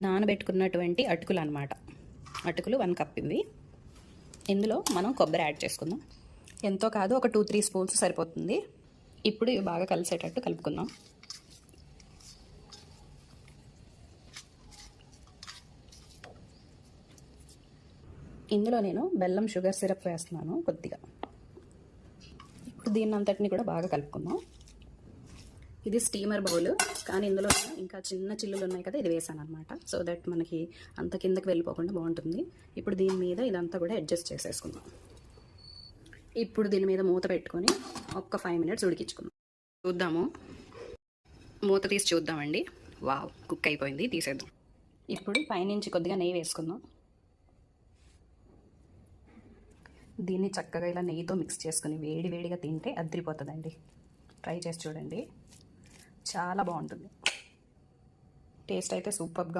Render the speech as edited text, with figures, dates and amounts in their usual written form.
నానబెట్టుకున్నటువంటి అటుకులు అనమాట. అటుకులు 1 కప్ ఇవి. ఇందులో మనం కొబ్బరి యాడ్ చేసుకుందాం. ఎంతో కాదు, ఒక 2-3 స్పూన్స్ సరిపోతుంది. ఇప్పుడు ఇవి బాగా కలిసేటట్టు కలుపుకుందాం. ఇందులో నేను బెల్లం షుగర్ సిరప్ వేస్తున్నాను కొద్దిగా. ఇప్పుడు దీన్ని అంతటిని కూడా బాగా కలుపుకుందాం. ఇది స్టీమర్ బౌల్, కానీ ఇందులో ఇంకా చిన్న చిల్లులు ఉన్నాయి కదా, ఇది వేసాను అనమాట. సో దట్ మనకి అంత కిందకి వెళ్ళిపోకుండా బాగుంటుంది. ఇప్పుడు దీని మీద ఇదంతా కూడా అడ్జస్ట్ చేసేసుకుందాం. ఇప్పుడు దీని మీద మూత పెట్టుకొని ఒక్క 5 మినిట్స్ ఉడికించుకుందాం. చూద్దాము, మూత తీసి చూద్దామండి. వావ్, కుక్ అయిపోయింది, తీసేద్దాం. ఇప్పుడు పైనుంచి కొద్దిగా నెయ్యి వేసుకుందాం. దీన్ని చక్కగా ఇలా నెయ్యితో మిక్స్ చేసుకుని వేడి వేడిగా తింటే అదిరిపోతుందండి. ట్రై చేసి చూడండి, చాలా బాగుంటుంది. టేస్ట్ అయితే సూపర్గా